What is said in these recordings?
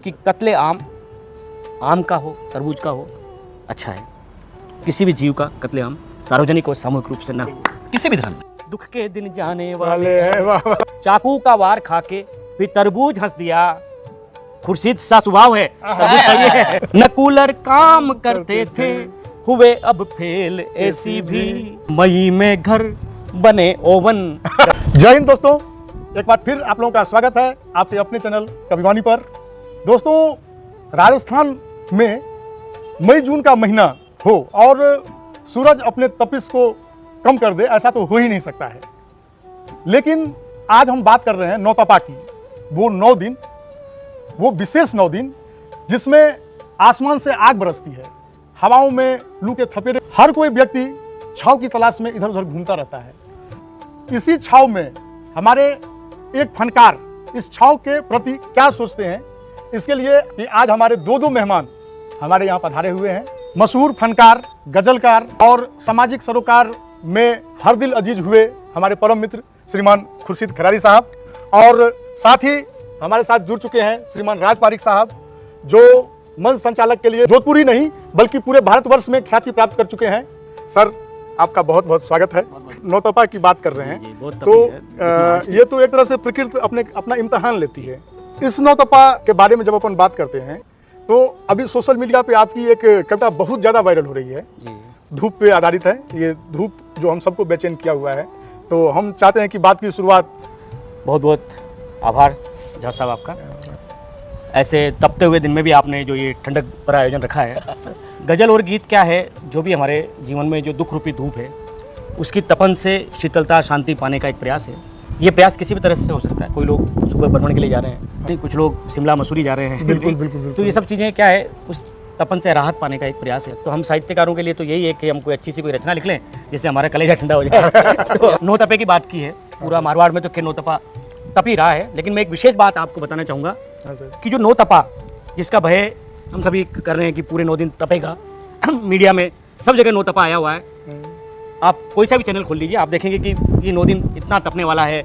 कि कत्ले आम का हो, तरबूज का हो, अच्छा है। किसी भी जीव का कत्ले आम सार्वजनिक और सामूहिक रूप से ना हो, किसी भी धर्म में। दुख के दिन जाने वाले हैं, चाकू का वार खा के भी तरबूज हंस दिया। खुर्शीद सा स्वभाव है, है। न कूलर काम करते थे, हुए अब फेल एसी भी। मई में घर बने ओवन। जय हिंद दोस्तों, एक बार फिर आप लोगों का स्वागत है आपके अपने चैनल कविवाणी पर। दोस्तों, राजस्थान में मई जून का महीना हो और सूरज अपने तपिश को कम कर दे, ऐसा तो हो ही नहीं सकता है। लेकिन आज हम बात कर रहे हैं नौतपा की। वो 9 दिन, वो विशेष 9 दिन जिसमें आसमान से आग बरसती है, हवाओं में लू के थपेड़े, हर कोई व्यक्ति छाव की तलाश में इधर उधर घूमता रहता है। इसी छाव में हमारे एक फनकार इस छाव के प्रति क्या सोचते हैं, इसके लिए कि आज हमारे दो मेहमान हमारे यहाँ पधारे हुए हैं। मशहूर फनकार, गजलकार और सामाजिक सरोकार में हर दिल अजीज हुए हमारे परम मित्र श्रीमान खुर्शीद खरारी साहब, और साथ ही हमारे साथ जुड़ चुके हैं श्रीमान राज पारिक साहब, जो मंच संचालक के लिए जोधपुर ही नहीं बल्कि पूरे भारतवर्ष में ख्याति प्राप्त कर चुके हैं। सर, आपका बहुत बहुत स्वागत है। नौतपा की बात कर रहे हैं तो ये तो एक तरह से प्रकृति अपना इम्तिहान लेती है। इस नौतपा के बारे में जब अपन बात करते हैं तो अभी सोशल मीडिया पे आपकी एक कविता बहुत ज़्यादा वायरल हो रही है, धूप पे आधारित है। ये धूप जो हम सबको बेचैन किया हुआ है, तो हम चाहते हैं कि बात की शुरुआत। बहुत बहुत आभार झा साहब आपका। ऐसे तपते हुए दिन में भी आपने जो ये ठंडक पर आयोजन रखा है। गज़ल और गीत क्या है, जो भी हमारे जीवन में जो दुख रूपी धूप है, उसकी तपन से शीतलता शांति पाने का एक प्रयास है। ये प्रयास किसी भी तरह से हो सकता है। कोई लोग सुबह भ्रमण के लिए जा रहे हैं, कुछ लोग शिमला मसूरी जा रहे हैं। बिल्कुल बिल्कुल बिल्कुल। तो ये सब चीज़ें क्या है, उस तपन से राहत पाने का एक प्रयास है। तो हम साहित्यकारों के लिए तो यही है कि हम कोई अच्छी सी कोई रचना लिख लें जिससे हमारा कलेजा ठंडा हो जाए। तो नौतपे की बात की है, पूरा मारवाड़ में तो के नौतपा तप ही रहा है। लेकिन मैं एक विशेष बात आपको बताना चाहूँगा कि जो नौतपा जिसका भय हम सभी कर रहे हैं कि पूरे 9 दिन तपेगा, मीडिया में सब जगह नौतपा आया हुआ है। आप कोई सा भी चैनल खोल लीजिए, आप देखेंगे कि ये 9 दिन इतना तपने वाला है,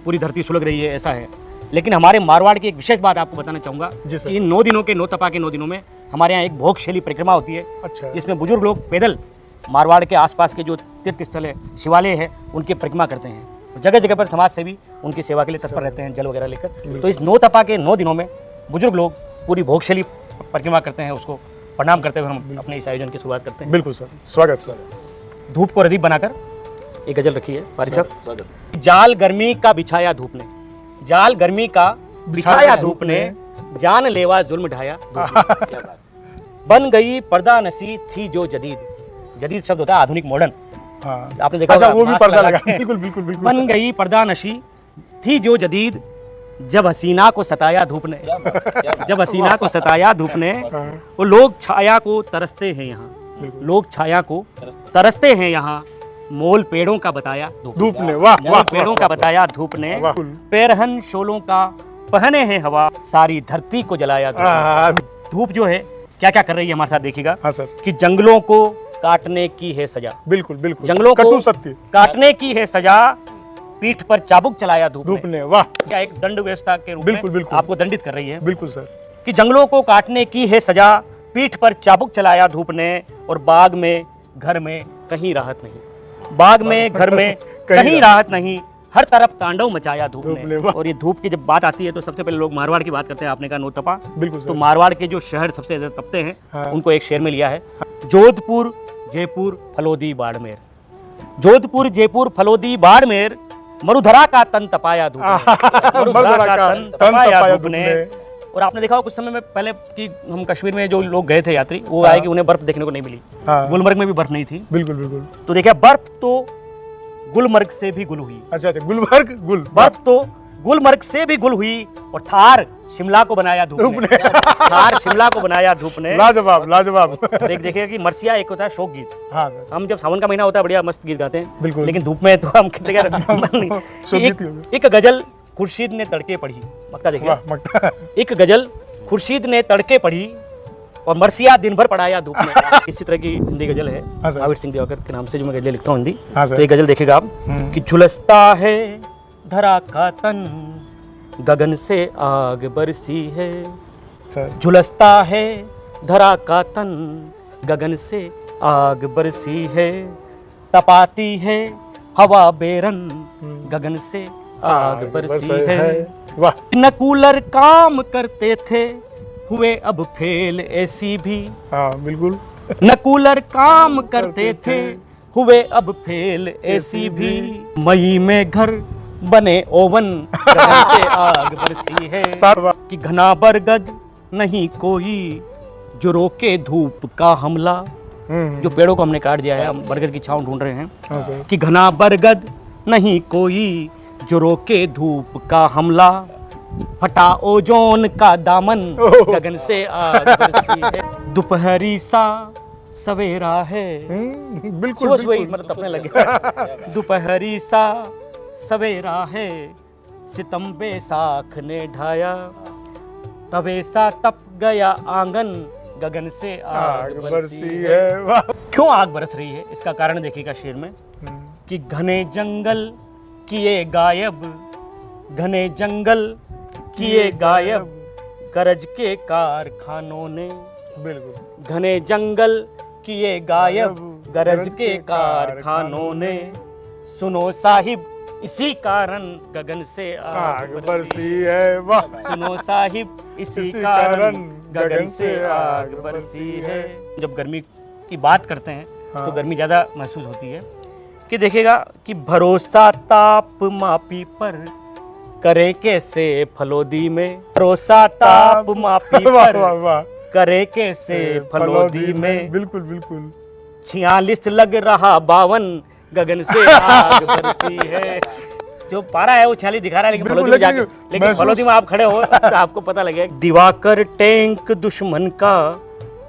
पूरी धरती सुलग रही है, ऐसा है। लेकिन हमारे मारवाड़ की एक विशेष बात आपको बताना चाहूँगा कि इन 9 दिनों के नौतपा के 9 दिनों में हमारे यहाँ एक भोगशैली परिक्रमा होती है। अच्छा। जिसमें बुजुर्ग लोग पैदल मारवाड़ के आसपास के जो तीर्थ स्थल है, शिवालय है, उनकी परिक्रमा करते हैं। जगह जगह पर समाज सेवी उनकी सेवा के लिए तत्पर रहते हैं, जल वगैरह लेकर। तो इस नौतपा के 9 दिनों में बुजुर्ग लोग पूरी भोगशैली परिक्रमा करते हैं, उसको प्रणाम करते हुए हम अपने इस आयोजन की शुरुआत करते हैं। बिल्कुल सर, स्वागत सर। धूप को रदीप बनाकर एक गजल रखी है पारिक साहब। जाल गर्मी का बिछाया धूप ने, जाल गर्मी का बिछाया धूप ने, जान लेवा जुल्म ढाया धूप ने। बन गई पर्दा नशी थी जो जदीद, जदीद शब्द होता है आधुनिक मॉडर्न। हाँ। आपने देखा अच्छा, वो भी पर्दा लगा। बिल्कुल बिल्कुल बिल्कुल। बन गई पर्दा नशी थी जो जदीद, जब हसीना को सताया धूप ने, जब हसीना को सताया धूप ने। वो लोग छाया को तरसते हैं यहाँ, लोग छाया को तरसते हैं यहाँ। मोल पेड़ों का बताया धूप ने, वाह वाह, पेड़ों का बताया धूप ने। पैरहन शोलों का पहने हैं हवा, सारी धरती को जलाया धूप। जो है क्या क्या कर रही है हमारे साथ, देखिएगा। हाँ सर। कि जंगलों को काटने की है सजा, बिल्कुल बिल्कुल, जंगलों को सत्य काटने की है सजा, पीठ पर चाबुक चलाया धूप ने। वाह, क्या एक दंड व्यवस्था के रूप बिल्कुल, में बिल्कुल। आपको दंडित कर रही है। बिल्कुल सर। कि जंगलों को काटने की है सजा, पीठ पर चाबुक चलाया धूप ने। और बाग में घर में कहीं राहत नहीं, बाग में घर में कहीं राहत नहीं, हर तरफ तांडव मचाया धूप ने। और ये धूप की जब बात आती है तो सबसे पहले लोग मारवाड़ की बात करते हैं। आपने कहा नौतपा, बिल्कुल। तो मारवाड़ के जो शहर सबसे ज्यादा तपते हैं, हाँ। उनको एक शेर में लिया है। जोधपुर जयपुर फलोदी बाड़मेर, जोधपुर जयपुर फलोदी बाड़मेर, मरुधरा का तन तपाया धूप ने, मरुधरा का तन तपाया धूप ने। और आपने देखा कुछ समय में पहले कि हम कश्मीर में जो लोग गए थे यात्री, वो आए कि उन्हें बर्फ देखने को नहीं मिली। गुलमर्ग में भी बर्फ नहीं थी। बिल्कुल बिल्कुल। तो देखिए, बर्फ तो गुलमर्ग से भी गुल हुई। अच्छा, गुलमर्ग गुल, बर्फ तो गुलमर्ग से भी गुल हुई। और थार शिमला को बनाया धूप ने, थार शिमला को बनाया धूप ने। लाजवाब लाजवाब। और एक देखिए कि मरसिया एक होता है शोक गीत। हाँ, हम जब सावन का महीना होता है बढ़िया मस्त गीत गाते हैं, बिल्कुल। लेकिन धूप में तो हम एक गजल खुर्शीद ने तड़के पढ़ी, मक्ता देखिए। एक गजल खुर्शीद ने तड़के पढ़ी और मरसिया दिन भर पढ़ाया धूप में। इसी तरह की हिंदी गजल है महावीर सिंह दिवाकर के नाम से, जो मैं गजल लिखता हूँ हिंदी। तो ये गजल देखिएगा आप कि झुलसता है धरा का तन, गगन से आग बरसी है, अच्छा झुलसता है धरा का तन, गगन से आग बरसी है, तपाती है हवा बेरंग, गगन से आग बरसी है। वाह। न कूलर काम करते थे, हुए अब फेल एसी भी। हाँ बिल्कुल। न कूलर काम करते थे, हुए अब फेल एसी भी। मई में घर बने ओवन, गगन से आग बरसी है। वाह। कि घना बरगद नहीं कोई, जो रोके धूप का हमला। जो पेड़ों को हमने काट दिया है, हम बरगद की छांव ढूंढ रहे हैं। हाँ सर। कि घना बरगद नहीं कोई, जो रोके धूप का हमला। फटा ओजोन का दामन, गगन से आग बरसी है। दोपहरी सा सवेरा है, बिल्कुल सुबह सुबह ही बिल्कुल। मतलब तपने लगे। दोपहरी सा सवेरा है, सितम बैसाख ने ढाया। तवे सा तप गया आंगन, गगन से आग बरसी है। वाह। क्यों आग बरस रही है, इसका कारण देखिएगा शेर में। कि घने जंगल किए गायब, घने जंगल किए गायब, गरज के कारखानों ने। बिल्कुल। घने जंगल किए गायब, गरज के कारखानों ने। सुनो साहिब इसी कारण, गगन से आग बरसी है। वाह। सुनो साहिब इसी कारण, गगन से आग बरसी है। जब गर्मी की बात करते हैं तो गर्मी ज़्यादा महसूस होती है। कि देखिएगा कि भरोसा ताप मापी पर, करे कैसे फलोदी में। भरोसा ताप मापी वाह पर, वाह वाह। करे कैसे फलोदी में। बिल्कुल बिल्कुल। 46 लग रहा 52, गगन से आग बरसी है। जो पारा है वो 46 दिखा रहा है, लेकिन बिल्कुल, फलोदी में जाके, लेकिन महसूस- फलोदी में आप खड़े हो तो आपको पता लगेगा। दिवाकर टैंक दुश्मन का,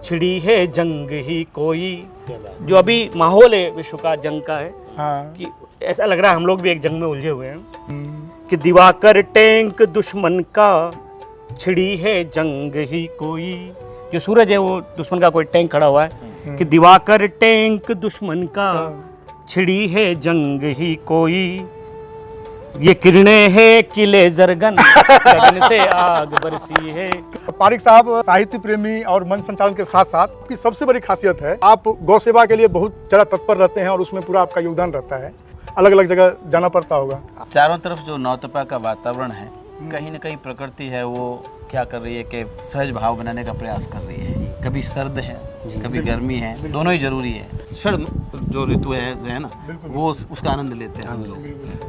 छिड़ी है जंग ही कोई। जो अभी माहौल है विश्व का जंग का है, हाँ। कि ऐसा लग रहा है हम लोग भी एक जंग में उलझे हुए हैं। कि दिवाकर टैंक दुश्मन का, छिड़ी है जंग ही कोई। जो सूरज है वो दुश्मन का कोई टैंक खड़ा हुआ है। कि दिवाकर टैंक दुश्मन का, छिड़ी है जंग ही कोई। ये किरणें है किले जरगन, गगन से आग बरसी है। पारिक साहब साहित्य प्रेमी और मन संचालन के साथ साथ आपकी सबसे बड़ी खासियत है, आप गौ सेवा के लिए बहुत ज़्यादा तत्पर रहते हैं और उसमें पूरा आपका योगदान रहता है। अलग अलग जगह जाना पड़ता होगा। चारों तरफ जो नौतपा का वातावरण है, कहीं न कहीं प्रकृति है वो क्या कर रही है कि सहज भाव बनाने का प्रयास कर रही है। कभी सर्द है, कभी गर्मी है, दोनों ही जरूरी है। शर्द जो ऋतु है जो है ना, वो उसका आनंद लेते हैं हम लोग।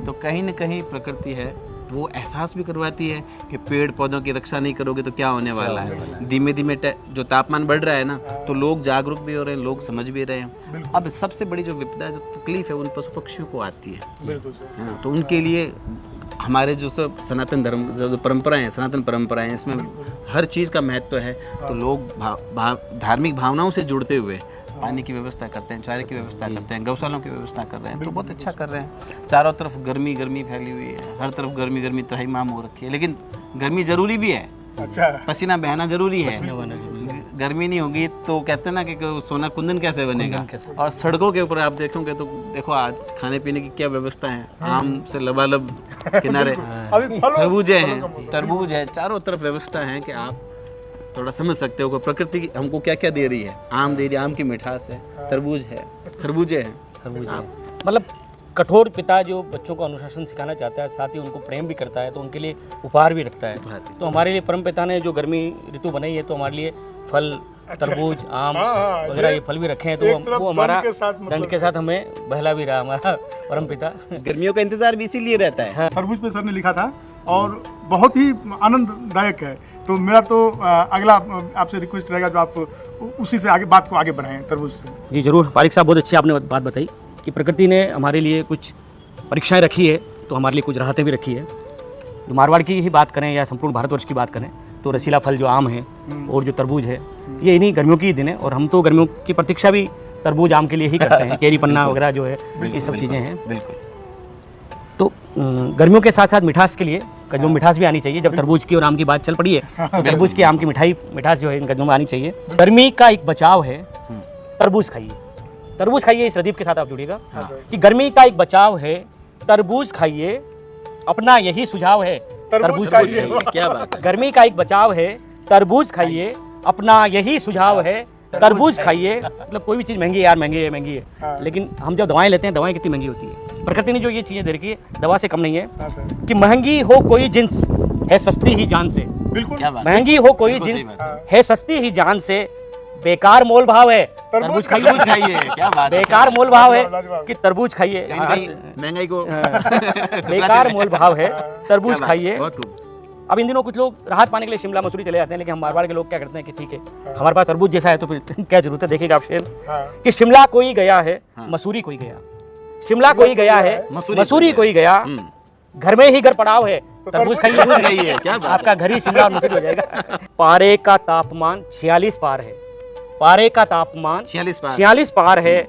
तो कहीं न कहीं प्रकृति है वो एहसास भी करवाती है कि पेड़ पौधों की रक्षा नहीं करोगे तो क्या होने वाला है। धीमे धीमे जो तापमान बढ़ रहा है ना, तो लोग जागरूक भी हो रहे हैं, लोग समझ भी रहे हैं। अब सबसे बड़ी जो विपदा है, जो तकलीफ है, उन पशु पक्षियों को आती है। है ना, तो उनके लिए हमारे जो सब सनातन धर्म जो परंपराएं हैं, सनातन परंपराएं हैं, इसमें हर चीज़ का महत्व है। तो लोग धार्मिक भावनाओं से जुड़ते हुए पानी की व्यवस्था करते हैं, चारे की व्यवस्था करते हैं, गौशालों की व्यवस्था कर रहे हैं। तो बहुत अच्छा कर रहे हैं। चारों तरफ गर्मी गर्मी फैली हुई है, हर तरफ गर्मी गर्मी त्राहिमाम हो रखी है। लेकिन गर्मी जरूरी भी है, अच्छा। पसीना बहना जरूरी है। गर्मी नहीं होगी तो कहते हैं ना कि सोना कुंदन कैसे बनेगा। और सड़कों के ऊपर आप देखोगे तो देखो आज खाने पीने की क्या व्यवस्था है। आम से लबालब किनारे अभी फलों- खरबूजे हैं, तरबूज है, चारों तरफ व्यवस्था है कि आप थोड़ा समझ सकते हो कि प्रकृति हमको क्या क्या दे रही है। आम दे रही है, आम की मिठास है, तरबूज है, खरबूजे हैं। मतलब कठोर पिता जो बच्चों को अनुशासन सिखाना चाहता है, साथ ही उनको प्रेम भी करता है, तो उनके लिए उपहार भी रखता है। तो हमारे लिए परम पिता ने जो गर्मी ऋतु बनाई है, तो हमारे लिए फल, तरबूज, आम हाँ, वगैरह ये फल भी रखे हैं। तो एक तरफ वो हमारा दंड के साथ मतलब- दंड के साथ हमें बहला भी रहा हमारा परम पिता। गर्मियों का इंतजार भी इसीलिए रहता है। तरबूज पे सर ने लिखा था और बहुत ही आनंददायक है। तो मेरा तो अगला आपसे रिक्वेस्ट रहेगा जो आप उसी से आगे बात को आगे बढ़ाएं तरबूज से। जी जरूर पारिक साहब, बहुत अच्छी आपने बात बताई कि प्रकृति ने हमारे लिए कुछ परीक्षाएं रखी है, तो हमारे लिए कुछ राहतें भी रखी है। जो मारवाड़ की ही बात करें या संपूर्ण भारतवर्ष की बात करें, तो रसीला फल जो आम है और जो तरबूज है, ये इन्हीं गर्मियों की ही दिन है। और हम तो गर्मियों की प्रतीक्षा भी तरबूज आम के लिए ही करते हैं। केरी पन्ना वगैरह जो है, ये सब चीज़ें हैं। बिल्कुल। तो गर्मियों के साथ साथ मिठास के लिए गजों में मिठास भी आनी चाहिए। जब तरबूज की और आम की बात चल पड़ी है, तो तरबूज की आम की मिठास जो है इन गजों में आनी चाहिए। गर्मी का एक बचाव है, तरबूज खाइए। तरबूज खाइए, इस रदीप के साथ आप जुड़िएगा कि गर्मी का एक बचाव है, तरबूज खाइए। अपना यही सुझाव है, तरबूज खाइए। क्या बात है। गर्मी का एक बचाव है, तरबूज खाइए, अपना यही सुझाव है, तरबूज खाइए। मतलब कोई भी चीज़ महंगी है यार, महंगी है महंगी है, हाँ। लेकिन हम जब दवाएं लेते हैं, दवाएं कितनी महंगी होती है। प्रकृति ने जो ये चीज़ें दे रखी है, दवा से कम नहीं है। हाँ सर, कि महंगी हो कोई जिन्स है सस्ती ही जान से, बिल्कुल। क्या बात महंगी हो कोई बिल्कुल सही जिन्स बात है सस्ती ही जान से, बेकार मोल भाव है तरबूज खाइए। तरबूज खाइए, क्या बात है। बेकार मोल भाव है लाजवाब। कि तरबूज खाइए। कहीं ना कहीं महंगाई को बेकार मोल भाव है तरबूज क्या बात, खाइए। बहुत खूब। अब इन दिनों कुछ लोग राहत पाने के लिए शिमला मसूरी चले जाते हैं, लेकिन हम मारवाड़ के लोग क्या करते हैं कि ठीक है हमारे पास तरबूज जैसा है तो फिर क्या जरूरत है। देखिएगा आप शेर हाँ, कि शिमला कोई गया है, मसूरी कोई गया, शिमला कोई गया है, मसूरी कोई गया, घर में ही घर पड़ाव है तरबूज तरबूज खाइए। खाइए, क्या बात है। आपका घर ही शिमला और मसूरी हो जाएगा। पारे का तापमान 46 पार है, पारे का तापमान 46 पार। 46 पार है,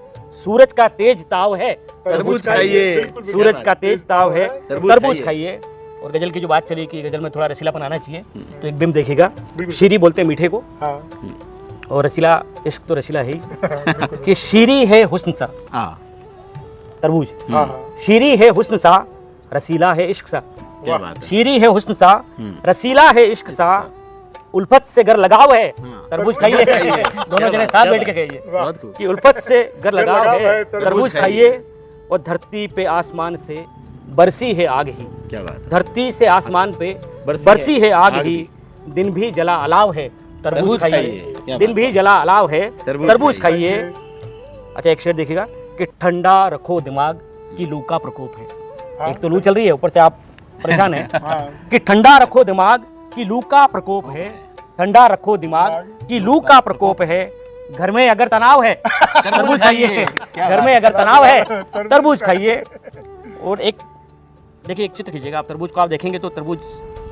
सूरज का तेज ताव है तरबूज खाइए, बिल्कुल, सूरज का तेज ताव है तरबूज तरबूज खाइए। खाइए। और गजल की जो बात चली कि गजल में थोड़ा रसीलापन आना चाहिए, तो एक बिम देखिएगा, शीरी बोलते हैं मीठे को, हाँ, और रसीला इश्क तो रसीला है ही कि शीरी है हुस्न सा हाँ, तरबूज, हाँ, हाँ, शीरी है हुस्न सा रसीला है इश्क सा, क्या बात है। शीरी है हुस्न सा रसीला है इश्क सा, उल्फत से घर लगाव है तरबूज खाइए। दोनों जने साथ बैठ के कहिए बहुत खूब। कि उल्फत से घर लगाव लगाव है है, तरबूज खाइए। और धरती पे आसमान से बरसी है आग ही, क्या बात है। धरती से आसमान पे बरसी बरसी है आग आग ही, ही। दिन भी जला अलाव है तरबूज तरबूज खाइए, खाइए। क्या दिन बात भी जला अलाव है तरबूज तरबूज खाइए। खाइए। अच्छा एक शेर देखिएगा कि ठंडा रखो दिमाग की लू का प्रकोप है। एक तो लू चल रही है, ऊपर से आप परेशान हैं कि ठंडा रखो दिमाग की लू का प्रकोप है, ठंडा रखो दिमाग की लू का प्रकोप है। घर में अगर तनाव है तरबूज खाइए, घर में अगर तनाव है तरबूज खाइए। और एक देखिए, एक चित्र खींचिएगा आप, तरबूज को आप देखेंगे तो तरबूज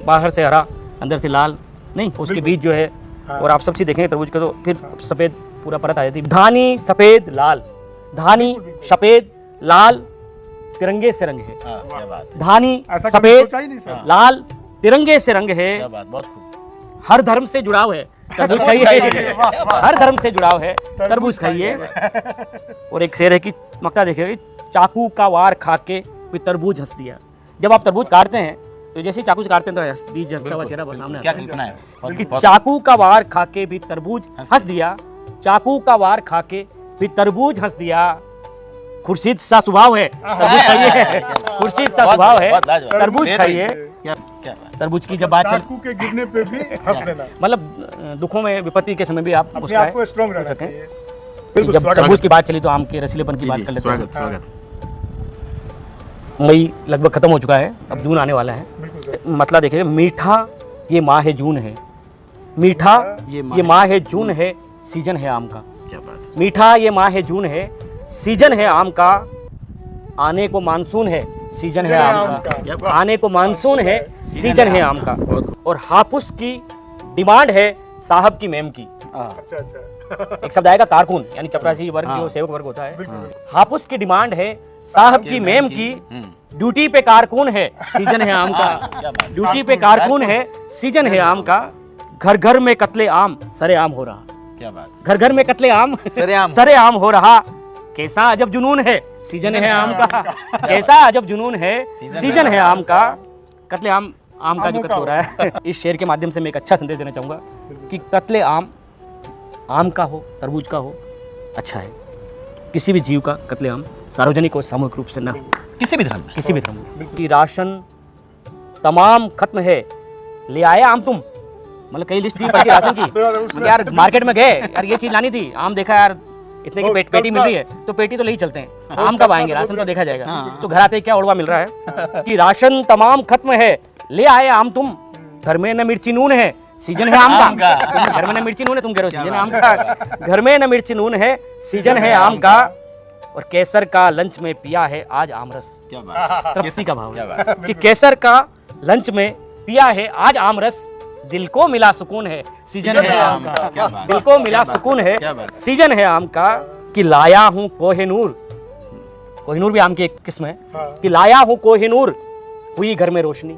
बाहर से हरा, अंदर से लाल नहीं, उसके बीच जो है, और आप सब चीज देखेंगे तरबूज के तो फिर सफेद पूरा परत आ जाती है। धानी सफेद लाल, धानी सफेद लाल तिरंगे से रंग है, हाँ, क्या बात है। धानी ऐसा कभी सफेद सोचा ही नहीं सर। लाल तिरंगे से रंग है, क्या बात, बहुत खूब। हर धर्म से जुड़ाव है तरबूज खाइए, हर धर्म से जुड़ाव है तरबूज खाइए। और एक शेर है कि मक्का देखिए, चाकू का वार खा के फिर तरबूज हंस दिया। जब आप तरबूज काटते हैं तो जैसे ही चाकू से काटते हैं तो बीज हंसता हुआ चेहरा सामने क्या आता है कल्पना है। बहुत- कि बहुत- चाकू का वार खा के भी तरबूज हंस दिया, चाकू का वार खा के भी तरबूज हंस दिया। खुर्शीद सा स्वभाव है तरबूज खाइए, खुर्शीद सा बहुत स्वभाव है बहुत लाजवाब। तरबूज खाइए। क्या क्या बात। तरबूज की जब बात चल, चाकू के गिरने पे भी हंस देना, मतलब दुखों में विपत्ति के समय भी आप अपने मुस्कुराएं। आप को स्ट्रॉन्ग रहना सकते हैं। चाहिए। कि बिल्कुल, जब स्वागत तरबूज की बात चली तो आम के रसीलेपन की जी, बात जी, कर लेते हैं। स्वागत स्वागत। मई लगभग खत्म हो चुका है, अब जून आने वाला है। बिल्कुल सर। मतलब देखिए, मीठा ये माह है जून है, मीठा ये ये माह है जून है, सीजन है आम का। क्या बात है। मीठा ये माह है जून है, सीजन है आम का, आने को मानसून है, सीजन है आम का, आने को मानसून है, सीजन है आम का। और हापुस की डिमांड है साहब की मेम की। हाँ, अच्छा अच्छा, एक शब्द आएगा कारकुन, यानी चपरासी वर्ग जो सेवक वर्ग होता है। हापुस की डिमांड है साहब की मेम की, ड्यूटी पे कारकुन है, सीजन है आम का, क्या बात। ड्यूटी पे कारकुन है, सीजन है आम का। घर घर में कत्ले आम सरे आम हो रहा, क्या बात। घर घर में कत्ले आम सरेआम। सरे आम हो रहा। कैसा अजब जुनून है, सीजन है आम का, कैसा अजब जुनून है, सीजन है आम का। कत्ले आम, आम का जो कत्ल हो रहा है। इस शेर के माध्यम से मैं एक अच्छा संदेश देना चाहूंगा कि कत्ले आम, आम का हो तरबूज का हो, अच्छा है। किसी भी जीव का कत्ले आम सार्वजनिक और सामूहिक रूप से ना हो, किसी भी धर्म में। किसी भी धर्म में। कि राशन तमाम खत्म है, ले आए आम तुम, मतलब कई लिस्ट दी पड़ी थी राशन की, मतलब यार मार्केट में गए, यार ये चीज लानी थी, आम देखा यार इतने की पेटी मिल रही है तो पेटी तो ले ही चलते हैं, आम कब आएंगे, राशन तो देखा जाएगा। तो घर आते ही क्या उड़वा मिल रहा है कि राशन तमाम खत्म है, ले आए आम तुम, घर में न मिर्ची नून है, सीजन है आम का। तुम घर में न मिर्ची नून है, तुम कह रहे हो सीजन है आम का। घर में न मिर्ची नून है, सीजन है आम का। और केसर का लंच में पिया है आज आमरस, क्या बात। तृप्ति का भाव क्या है बात। कि केसर का लंच में पिया है आज आमरस, दिल को मिला सुकून है, सीजन है आम का। क्या बात। दिल को मिला सुकून है, क्या बात। सीजन है आम का। कि लाया हूँ कोहिनूर, कोहिनूर भी आम की एक किस्म है, कि लाया हूँ कोहिनूर हुई घर में रोशनी,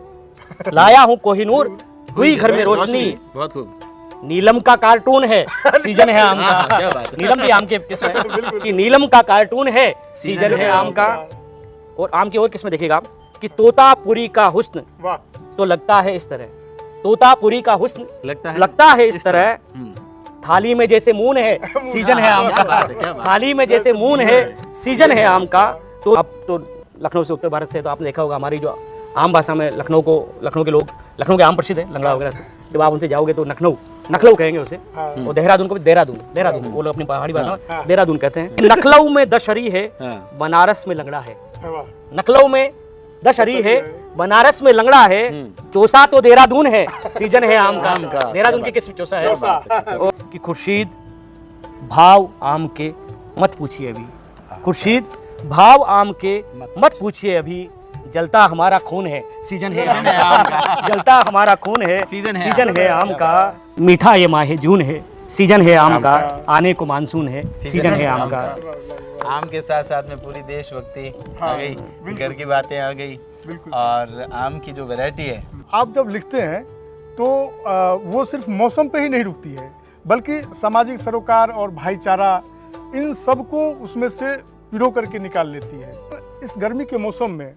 लाया हूँ कोहिनूर हुई घर में रोशनी। बहुत खूब। नीलम का कार्टून है, सीजन है आम का। क्या बात है। नीलम भी आम की किस्म है कि नीलम का कार्टून है, सीजन है आम का। और आम की और किस्में देखिएगा आप कि तोतापुरी का हुस्न वाह, तो लगता है इस तरह, तोतापुरी का हुस्न लगता है इस तरह, थाली में जैसे मून है सीजन है आम का, थाली में जैसे मून है सीजन है आम का। तो अब तो लखनऊ से उत्तर भारत से तो आपने देखा होगा हमारी जो आम भाषा में लखनऊ के लोग, लखनऊ के आम प्रसिद्ध है लंगड़ा वगैरह, तो जब आप उनसे जाओगे तो नखलऊ कहेंगे उसे, और देहरादून को भी देहरादून वो लोग अपनी पहाड़ी भाषा में देहरादून कहते हैं। नखलऊ में दशहरी है, बनारस में लंगड़ा है। नखलऊ में दशहरी है, बनारस में लंगड़ा है, चौसा तो देहरादून है, सीजन है आम का। देहरादून की किस्म चौसा है। कि खुर्शीद भाव आम के मत पूछिए अभी, खुर्शीद भाव आम के मत पूछिए अभी, जलता हमारा खून है सीजन है आम का, जलता हमारा खून है सीजन है आम का। मीठा ये माह जून है, सीजन है आम का, आने को मानसून है सीजन है आम का। आम के साथ साथ में पूरी देशभक्ति आ गई, घर की बातें आ गई, और आम की जो वैरायटी है। आप जब लिखते हैं तो वो सिर्फ मौसम पे ही नहीं रुकती है, बल्कि सामाजिक सरोकार और भाईचारा इन सब को उसमें से पिरो करके निकाल लेती है। इस गर्मी के मौसम में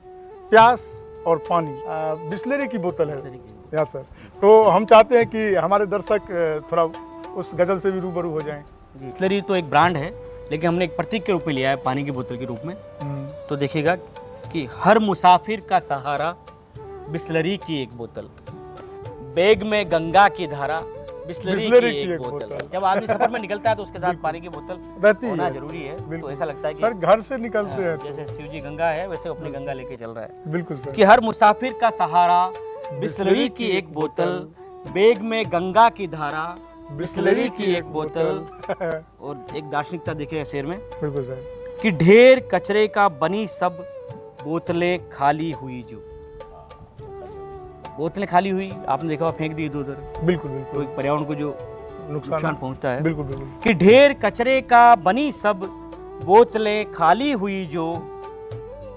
प्यास और पानी, बिस्लेरी की बोतल है या सर, तो हम चाहते हैं कि हमारे दर्शक थोड़ा उस गजल से भी रूबरू हो जाएं। बिस्लेरी तो एक ब्रांड है, लेकिन हमने एक प्रतीक के रूप में लिया है, पानी की बोतल के रूप में। तो देखिएगा कि हर मुसाफिर का सहारा बिस्लरी की एक बोतल, बैग में गंगा की धारा बिस्लरी की एक बोतल। जब आदमी सफर में निकलता है तो उसके साथ पानी की बोतल रहती होना है, जरूरी है। तो ऐसा लगता है कि सर घर से निकलते हैं जैसे शिव जी गंगा है वैसे अपनी गंगा लेके चल रहा है। बिल्कुल सर। कि हर मुसाफिर का सहारा बिस्लरी की एक बोतल, बैग में गंगा की धारा बिस्लरी की एक बोतल। और एक दार्शनिकता देखिए शेर में, बिल्कुल सर, कि ढेर कचरे का बनी सब बोतलें खाली हुई जो, बोतलें खाली हुई आपने देखा फेंक दी इधर उधर, बिल्कुल तो बिल्कुल एक पर्यावरण को जो नुकसान पहुंचता है। बिल्कुल बिल्कुल। कि ढेर कचरे का बनी सब बोतलें खाली हुई जो,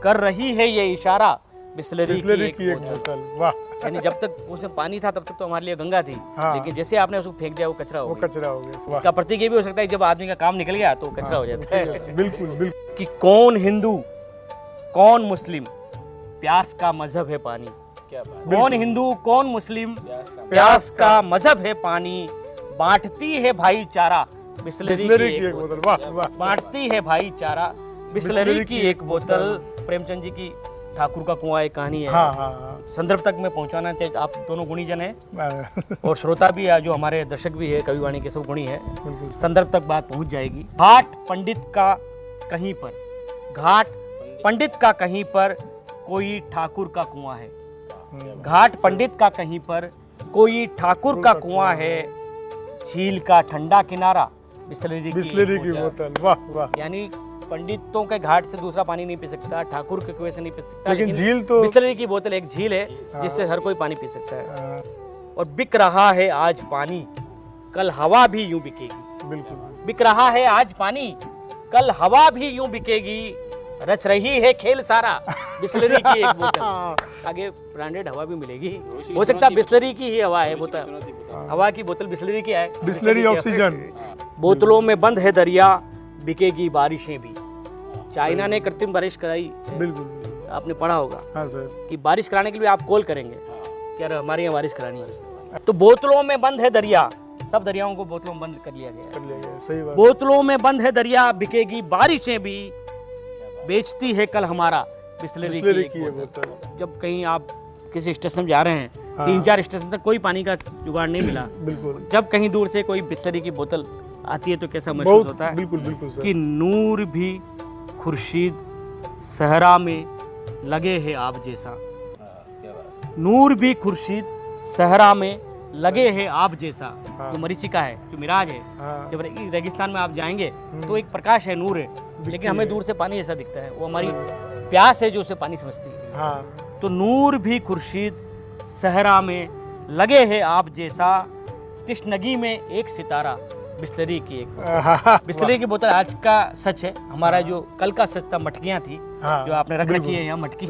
कर रही है ये इशारा बिस्लरी की एक बोतल। वाह, यानी जब तक उसमें पानी था तब तक तो हमारे लिए गंगा थी, हाँ। लेकिन जैसे आपने उसको फेंक दिया वो कचरा हो गया। कचरा हो गया। इसका प्रतीक ये भी हो सकता है जब आदमी का काम निकल गया तो कचरा हो जाता है। बिल्कुल बिल्कुल। कि कौन हिंदू कौन मुस्लिम, प्यास का मजहब है पानी। कौन हिंदू कौन मुस्लिम, प्यास का मजहब है पानी, बांटती है भाईचारा बिस्लरी की एक बोतल। वाह वाह। बांटती है भाईचारा बिस्लरी की एक बोतल। प्रेमचंद जी की ठाकुर का कुआं एक कहानी है। हाँ हाँ हाँ। संदर्भ तक में पहुंचाना चाहिए, आप दोनों गुणीजन हैं और और श्रोता भी है, जो हमारे दर्शक भी है, कविवाणी के सब गुणी है, बिल्कुल। संदर्भ तक बात पहुंच जाएगी। घाट पंडित का कहीं पर, घाट पंडित का कहीं पर कोई ठाकुर का कुआं है। घाट पंडित का कहीं पर कोई ठाकुर का कुआं है, झील का ठंडा किनारा बिस्लरी की बोतल। वाह वाह। यानी पंडितों के घाट से दूसरा पानी नहीं पी सकता, ठाकुर के कुएं से नहीं पी सकता, लेकिन झील तो बिस्लरी की बोतल एक झील है जिससे हर कोई पानी पी सकता है। और बिक रहा है आज पानी, कल हवा भी यूं बिकेगी। बिल्कुल। बिक रहा है आज पानी, कल हवा भी यूं बिकेगी, रच रही है खेल सारा बिस्लरी की एक बोतल। आगे ब्रांडेड हवा भी मिलेगी, हो सकता है बिस्लरी की ही हवा है बोतल, हवा की बोतल बिस्लरी की है, बिस्लरी ऑक्सीजन। बोतलों में बंद है दरिया, बिकेगी बारिशें भी। चाइना ने कृत्रिम बारिश कराई, बिल्कुल आपने पढ़ा होगा। हाँ सर। कि बारिश कराने के लिए आप कॉल करेंगे कि यार हमारे यहाँ बारिश करानी है। तो बोतलों में बंद है दरिया, सब दरियाओं को बोतलों में बंद कर लिया गया है। सही बात। बोतलों में बंद है दरिया, बिकेगी बारिशें भी, बेचती है कल हमारा बिस्लरी की एक बोतल। जब कहीं आप किसी स्टेशन जा रहे हैं, 3-4 स्टेशन तक कोई पानी का जुगाड़ नहीं मिला, बिल्कुल, जब कहीं दूर से कोई बिस्लरी की बोतल आती है तो कैसा महसूस होता है। बिल्कुल बिल्कुल सर। कि नूर भी खुर्शीद सहरा में लगे है आप जैसा, नूर भी खुर्शीद सहरा में लगे है आप जैसा। जो मरीचिका है, जो मिराज है, जब रेगिस्तान में आप जाएंगे तो एक प्रकाश है, नूर है, लेकिन हमें दूर से पानी ऐसा दिखता है, वो हमारी प्यास है जो उसे पानी समझती है। तो नूर भी खुर्शीद सहरा में लगे है आप जैसा, तिश्नगी में एक सितारा बिस्लरी की एक बोतल। बिस्लरी की बोतल आज का सच है, हमारा जो कल का सच था मटकियाँ थी जो आपने रख रखी है यहाँ मटकी,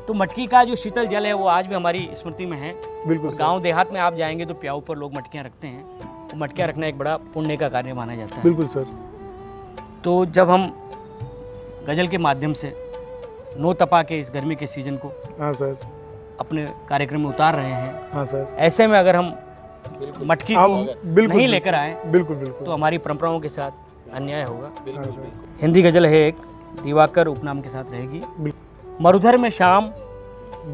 तो मटकी का जो शीतल जल है वो आज भी हमारी स्मृति में है। गांव देहात में आप जाएंगे तो प्याऊ पर लोग मटकियाँ रखते हैं, तो मटकियाँ रखना एक बड़ा पुण्य का कार्य माना जाता है। बिल्कुल सर। तो जब हम गजल के माध्यम से नो तपा के इस गर्मी के सीजन को हाँ सर अपने कार्यक्रम में उतार रहे हैं। हाँ सर, ऐसे में अगर हम मटकी हम को बिल्कुल नहीं लेकर आए बिल्कुल बिल्कुल। तो हमारी परंपराओं के साथ अन्याय होगा। हाँ सर, हिंदी गजल है एक, दिवाकर उपनाम के साथ रहेगी। बिल्कुल। मरुधर में शाम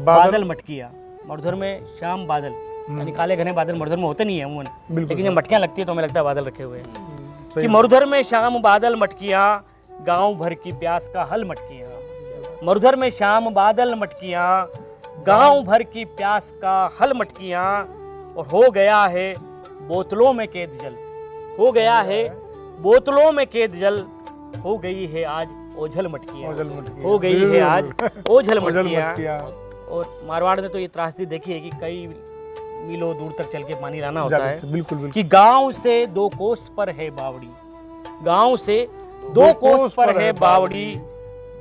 बादल मटकिया, मरुधर में शाम बादल, यानी काले घने बादल मरुधर में होते नहीं है अमूमन, बिल्कुल लेकिन जब मटकियाँ लगती है तो हमें लगता है बादल रखे हुए हैं। सही कि मरुधर में शाम बादल मटकियाँ, गांव भर की प्यास का हल मटकियाँ। मरुधर में शाम बादल मटकियाँ, गांव भर की प्यास का हल मटकियाँ। और हो गया है बोतलों में कैद जल, हो गया है बोतलों में कैद जल, हो गई है आज ओझल मटकियाँ, ओझल मटकियाँ। हो गई है आज ओझल ओझल मटकियाँ। मटकियाँ। और मारवाड़ ने तो ये त्रासदी देखी है कि कई मीलों दूर तक चल के पानी लाना होता जाते है। थे, बिल्कुल बिल्कुल। कि गांव से 2 कोस पर है बावड़ी, गांव से 2 कोस पर है बावड़ी,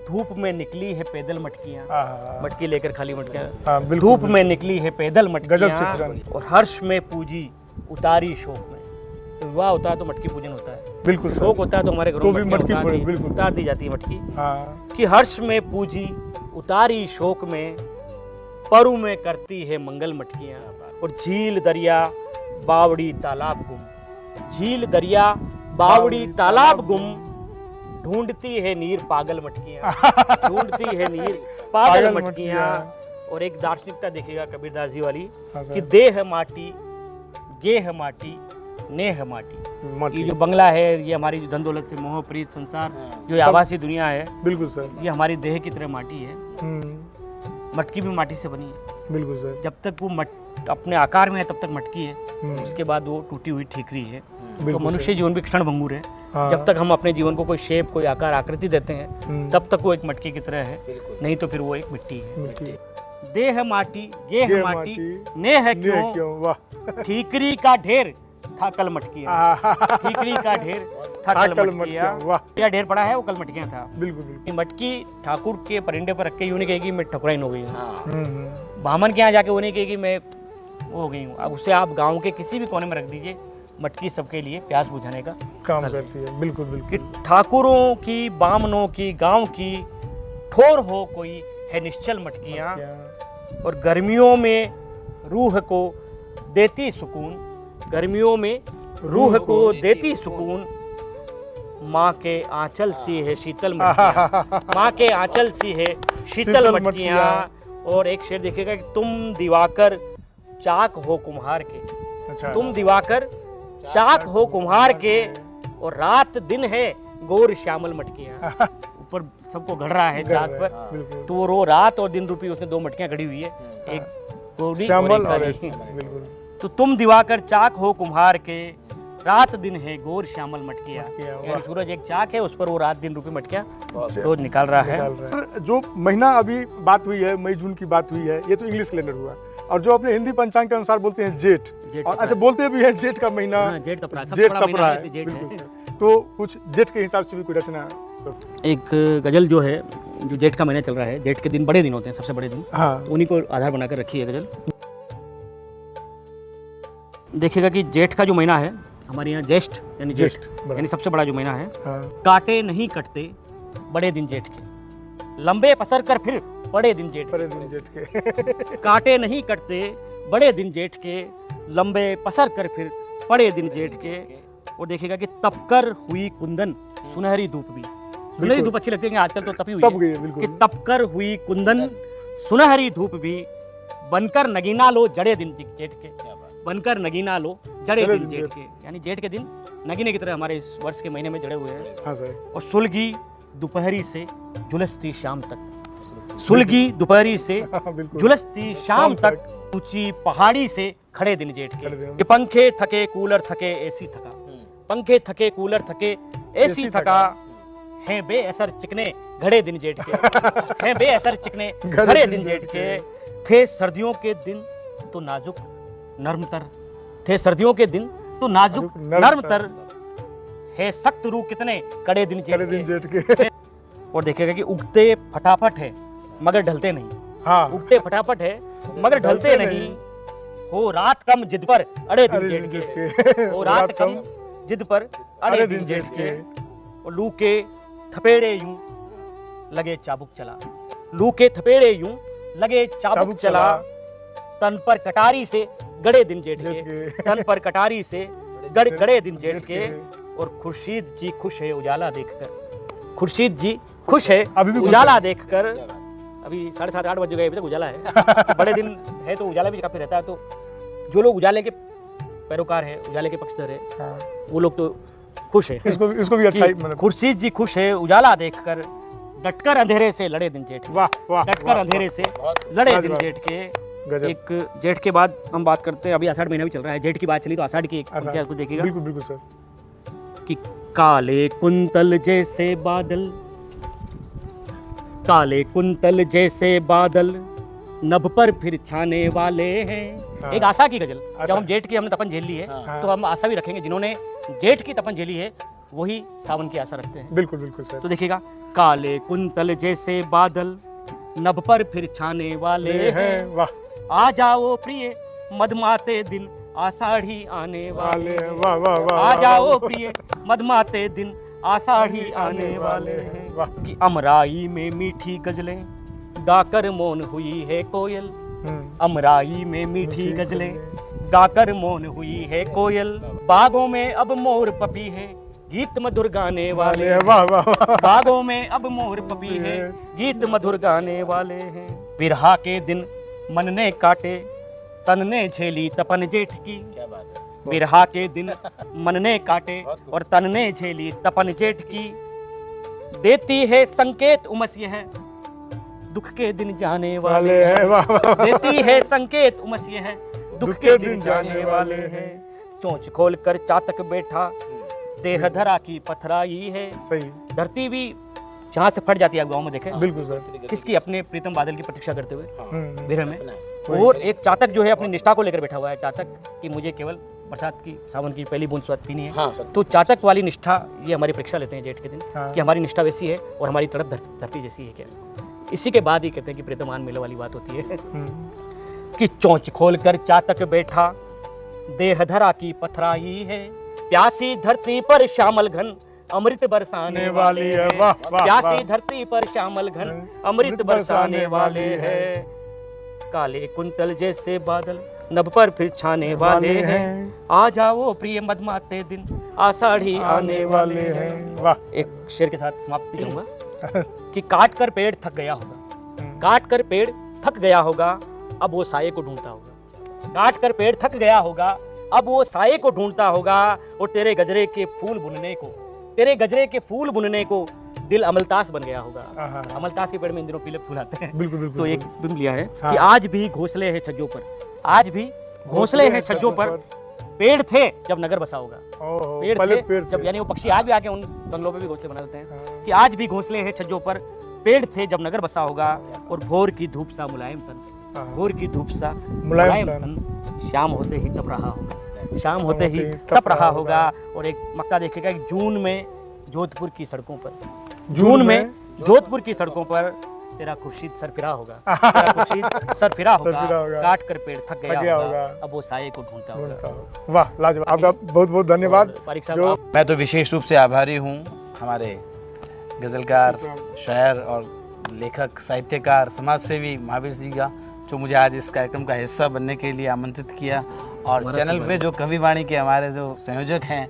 धूप में निकली है पैदल मटकियाँ। हाँ, मटकी लेकर खाली मटकियाँ, हाँ, बिल्कुल, धूप में निकली है पैदल गजब मटकियाँ। चित्रण। और हर्ष में पूजी उतारी शोक में। तो विवाह होता है तो मटकी पूजन होता है, बिल्कुल शोक होता है तो हमारे तो घरों भी में मटकी मटकियाँ पूजन, बिल्कुल। उतार दी जाती है मटकी। हाँ, कि हर्ष में पूजी उतारी शोक में, परु में करती है मंगल मटकियाँ। और झील दरिया बावड़ी तालाब गुम, झील दरिया बावड़ी तालाब गुम, ढूंढती है नीर पागल मटकियाँ, ढूंढती है नीर पागल मटकियाँ। और एक दार्शनिकता देखिएगा कबीरदास जी वाली, हाँ सर। कि देह माटी गेह माटी नेह माटी। माटी। ये जो बंगला है, ये हमारी जो धन दौलत से मोह प्रीत संसार, जो ये आवासीय दुनिया है, बिल्कुल सर। ये हमारी देह की तरह माटी है। हम्म, मटकी भी माटी से बनी है। बिल्कुल सर। जब तक वो अपने आकार में है तब तक मटकी है, उसके बाद वो टूटी हुई ठीकरी है। तो बिल्कुल मनुष्य जीवन भी क्षण भंगुर है। हाँ। जब तक हम अपने जीवन को कोई शेप, कोई आकार, आकृति देते हैं, हम्म, तब तक वो एक मटकी की तरह है, नहीं तो फिर वो एक मिट्टी है। मिट्टी। देह माटी गेह गेह माटी माटी, नेह ये क्यों, क्यों, वाह। ठीकरी का ढेर था कल मटकियाँ, ठीकरी का ढेर था कल कल मटकियाँ। मटकियाँ, वाह। क्या ढेर पड़ा है वो कल मटकियाँ था। बिल्कुल बिल्कुल। ये मटकी ठाकुर के परिंदे पर रख के यूँ नहीं कहेगी मैं ठकुराइन हो गई हूँ। हम्म, बामन के यहाँ जाके वो नहीं कहेगी मैं वो हो गई हूँ। अब उसे आप गांव के किसी भी कोने में रख दीजिए, मटकी सबके लिए प्यास बुझाने का। काम करती है, बिल्कुल कि बिल्कुल। ठाकुरों की, बामनों की, गांव की ठोर हो कोई है निश्चल मटकियाँ। और गर्मियों में रूह को देती सुकून, गर्मियों में रूह को देती सुकून, माँ के आंचल सी है शीतल मटकियाँ, माँ के आंचल सी है शीतल मटकियाँ। और एक शेर देखिएगा कि तुम दिवाकर चाक हो कुम्हार के, अच्छा, तुम दिवाकर चाक हो कुम्हार के, और रात दिन है गोर श्यामल मटकियाँ। ऊपर सबको गढ़ रहा है चाक पर, बिल्कुल। तो वो रात और दिन रूपी उसने 2 मटकियाँ गढ़ी हुई है, एक गोरी और श्यामल एक और काली। बिल्कुल। तो तुम दिवाकर चाक हो कुम्हार के, रात दिन है गोर श्यामल मटकियाँ। मटकियाँ, यानी वाह। सूरज एक चाक है, उस पर वो रात दिन रूपी मटकियाँ रोज निकाल रहा है। निकाल रहा है। जो महीना अभी बात हुई है, मई जून की बात हुई है, ये तो इंग्लिश कैलेंडर हुआ, और जो अपने हिंदी पंचांग के अनुसार बोलते हैं जेठ, जेठ और तपरा। ऐसे बोलते भी हैं जेठ का महीना, हाँ, जेठ तपरा, सबसे जेठ बड़ा महीना तपरा है, है, जेठ है। बिल्कुल। तो कुछ जेठ के हिसाब से भी कोई रचना। एक गजल जो है, जो जेठ का महीना चल रहा है, जेठ के दिन बड़े दिन होते हैं, सबसे बड़े दिन, हाँ, उन्हीं को आधार बनाकर रखी है गजल। देखिएगा कि जेठ का जो महीना है हमारे यहाँ, ज्येष्ठ यानी जेठ, ज्येष्ठ, बड़ा। यानी सबसे बड़ा जो महीना है। हाँ, काटे नहीं कटते बड़े दिन जेठ के, लंबे पसर कर फिर बड़े दिन जेठ बड़े दिन जेठ के। के। काटे नहीं कटते बड़े दिन जेठ के, लंबे पसर कर फिर बड़े दिन जेठ के। और देखिएगा कि तपकर हुई कुंदन सुनहरी धूप भी, सुनहरी धूप अच्छी लगती है कि आजकल तो तपी हुई तप है, गई है, बिल्कुल। कि तपकर हुई कुंदन सुनहरी धूप भी, बनकर नगीना लो जड़े दिन जेठ के, बनकर नगीना लो जड़े जड़े दिन दिन जेठ के। यानी जेठ के दिन नगीने की तरह हमारे इस वर्ष के महीने में जड़े हुए हैं। हाँ सर, और सुलगी दोपहरी से झुलसती शाम तक, सुलगी दोपहरी से हाँ, बिल्कुल। झुलसती शाम तक, ऊंची पहाड़ी से खड़े दिन जेठ खड़े दिन। के। कि पंखे थके कूलर थके एसी थका, पंखे थके कूलर थके एसी थका, हैं बेअसर चिकने घड़े दिन जेठ के, हैं बेअसर चिकने घड़े दिन जेठ के। थे सर्दियों के दिन तो नाजुक नर्मतर, थे सर्दियों के दिन तो नाजुक नर्मतर, है सख्त रूह कितने कड़े दिन कड़े दिन जेठ जेठ के। के। और देखिएगा कि उगते फटाफट है मगर ढलते नहीं, हाँ, उगते फटाफट है मगर ढलते नहीं, हो रात कम जिद पर अड़े दिन अरे जेठ दिन के, जेठ के। हो रात कम जिद पर अड़े दिन जेठ के। और लू के थपेड़े यूं लगे चाबुक चला, लू के थपेड़े यूं लगे चाबुक चला, तन पर कटारी से गड़े दिन जेठ के, तन पर कटारी से गड़े दिन जेठ के। और खुर्शीद जी खुश है उजाला देखकर, खुर्शीद जी खुश है अभी भी उजाला देखकर। अभी 7:30-8 बज गए, अभी तक उजाला है। बड़े दिन है तो उजाला भी काफी रहता है। तो जो लोग उजाले के पैरोकार है, उजाले के पक्षधर है, वो लोग तो खुश है। इसको भी अच्छा ही मतलब खुर्शीद जी खुश है उजाला देखकर, डटकर अंधेरे से लड़े दिन जेठ के। वाह वाह डटकर अंधेरे से लड़े दिन लाजवाब। जेठ के। गजब। एक जेठ के बाद हम बात करते हैं, अभी आषाढ़ महीना भी चल रहा है, जेठ की बात चली तो आषाढ़ की एक अच्छा, पंक्ति आपको देखिएगा बिल्कुल बिल्कुल सर। कि काले कुंतल जैसे बादल, काले कुंतल जैसे बादल नभ पर फिर छाने वाले हैं। हाँ। एक आशा की गजल। आशा। जब हम जेठ की हमने तपन झेल ली है, हाँ। तो हम आशा भी रखेंगे, जिन्होंने जेठ की तपन झेली है वही सावन की आशा रखते हैं। बिल्कुल बिल्कुल सर। तो देखिएगा, काले कुंतल जैसे बादल नभ पर फिर छाने वाले हैं। वाह आ जाओ प्रिय मदमाते दिन आषाढ़ी आने वाले वाले हैं। वाह वाह वाह आ जाओ प्रिय मदमाते दिन आषाढ़ी आने वाले हैं। वाह। कि अमराई में मीठी गजलें गाकर मौन हुई है कोयल, अमराई में मीठी गजलें गाकर मौन हुई है कोयल। बागों में अब मोर पपी है गीत मधुर गाने वाले हैं। वाह वाह वाह बागों में अब मोर पपी है गीत मधुर गाने वाले हैं। बिरहा के दिन मन ने काटे तन ने झेली तपन जेठ की। क्या बात है। बिरहा के दिन मन ने काटे और तन ने झेली तपन जेठ की। देती है संकेत उमस यह दुख के दिन जाने वाले वाले हैं वाह वाह देती है संकेत उमस यह दुख के दिन जाने वाले हैं। चोंच खोल कर चातक बैठा देह धरा की पथराई है। सही धरती भी जहाँ से फट जाती है, आप गाँव में देखें, बिल्कुल सर। किसकी? अपने प्रीतम बादल की प्रतीक्षा करते हुए बिरह में। अपना और एक चातक जो है अपनी निष्ठा को लेकर बैठा हुआ है, चातक कि मुझे केवल बरसात की सावन की पहली बूंद स्वाद पीनी है। हाँ, सत्य। तो चातक वाली निष्ठा ये हमारी परीक्षा लेते हैं जेठ के दिन हाँ। कि हमारी निष्ठा वैसी है और हमारी तड़प धरती जैसी है क्या। इसी के बाद ही कहते हैं कि प्रीतमान मिले वाली बात होती है कि चोंच खोल कर चातक बैठा देह धरा की पथराई है। प्यासी धरती पर श्यामल घन अमृत बरसाने वाले हैं। वाह, वाह, प्यासी वाह। धरती पर श्यामल घन अमृत बरसाने वाले हैं। काले कुंतल जैसे बादल नभ पर फिर छाने वाले हैं। आ जाओ प्रिय मदमाते दिन आषाढ़ी आने वाले हैं। वाह एक शेर के साथ समाप्ति करूंगा कि काट कर पेड़ थक गया होगा, काट कर पेड़ थक गया होगा, अब वो साये को ढूंढता होगा। काट कर पेड़ थक गया होगा, अब वो साये को ढूंढता होगा। और तेरे गजरे के फूल बुनने को, तेरे गजरे के फूल बुनने को दिल अमलतास बन गया होगा। आहा। अमलतास के पेड़ में इन दिनों पीले फूल आते हैं। बिल्कुल बिल्कुल तो एक बिंब लिया है हाँ। कि आज भी घोंसले हैं छज्जों पर, आज भी घोंसले हैं छज्जों पर। पेड़ थे जब नगर बसा होगा, ओहो, पेड़ पहले थे पेड़ जब, थे। यानी वो पक्षी आज भी आके उन बंगलों पे भी घोंसले बना देते हैं कि आज भी घोंसले हैं छज्जों पर। पेड़ थे जब नगर बसा होगा और भोर की धूप सा मुलायम तन, हाँ। भोर की धूप सा मुलायम मुलायम तन शाम होते ही तप रहा होगा, शाम होते ही तप रहा होगा। और एक मक्का देखेगा कि जून में जोधपुर की सड़कों पर, जून में जोधपुर की सड़कों पर तेरा खुर्शीद सरफिरा होगा, तेरा खुर्शीद सरफिरा होगा। होगा। काट कर पेड़ थक गया गया होगा। होगा, अब वो साये को ढूंढता होगा। वाह लाजवाब, आपका बहुत बहुत धन्यवाद। और पारिक साहब, जो आप मैं तो विशेष रूप से आभारी हूँ हमारे गज़लकार, शायर और लेखक, साहित्यकार, समाजसेवी महावीर जी का, जो मुझे आज इस कार्यक्रम का हिस्सा बनने के लिए आमंत्रित किया। और चैनल पे जो कविवाणी के हमारे जो संयोजक हैं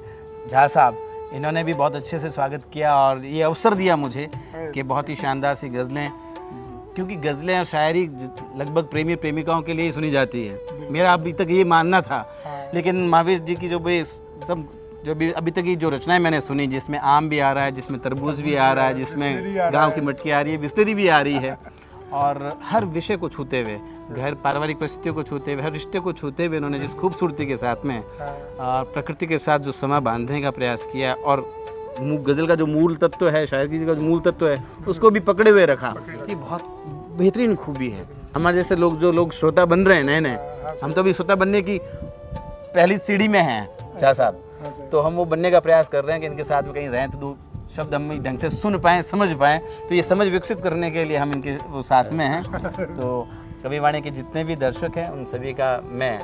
झा साहब, इन्होंने भी बहुत अच्छे से स्वागत किया और ये अवसर दिया मुझे कि बहुत ही शानदार सी गज़लें, क्योंकि गज़लें और शायरी लगभग प्रेमी प्रेमिकाओं के लिए ही सुनी जाती है, मेरा अभी तक ये मानना था। लेकिन महावीर जी की जो भी सब जो भी अभी तक की जो रचनाएं मैंने सुनी, जिसमें आम भी आ रहा है, जिसमें तरबूज भी आ रहा है, जिसमें गांव की मटकी आ रही है, बिस्लरी भी आ रही है, और हर विषय को छूते हुए, घर पारिवारिक परिस्थितियों को छूते हुए, हर रिश्ते को छूते हुए इन्होंने जिस खूबसूरती के साथ में प्रकृति के साथ जो समा बांधने का प्रयास किया और गज़ल का जो मूल तत्व है, शायरी का जो मूल तत्व है, उसको भी पकड़े हुए रखा, ये बहुत बेहतरीन खूबी है। हमारे जैसे लोग, जो लोग श्रोता बन रहे हैं नए नए, हम तो अभी श्रोता बनने की पहली सीढ़ी में हैं झा साहब, तो हम वो बनने का प्रयास कर रहे हैं कि इनके साथ में कहीं रहें तो दो शब्द हम ढंग से सुन पाएँ, समझ पाएँ। तो ये समझ विकसित करने के लिए हम इनके वो साथ में हैं। तो कविवाणी के जितने भी दर्शक हैं उन सभी का मैं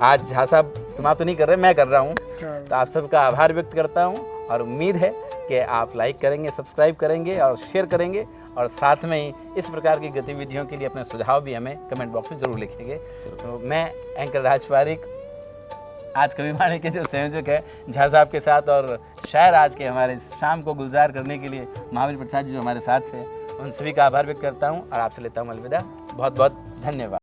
आज झा साहब समाप्त नहीं कर रहे, मैं कर रहा हूँ, तो आप सबका आभार व्यक्त करता हूँ और उम्मीद है कि आप लाइक करेंगे, सब्सक्राइब करेंगे और शेयर करेंगे, और साथ में ही इस प्रकार की गतिविधियों के लिए अपने सुझाव भी हमें कमेंट बॉक्स में ज़रूर लिखेंगे। तो मैं एंकर राज पारिक आज कविवाणी के जो संयोजक है झा साहब के साथ, और शायर आज के हमारे शाम को गुलजार करने के लिए महावीर प्रसाद जी जो हमारे साथ थे, उन सभी का आभार व्यक्त करता हूँ और आपसे लेता हूँ अलविदा। बहुत बहुत धन्यवाद।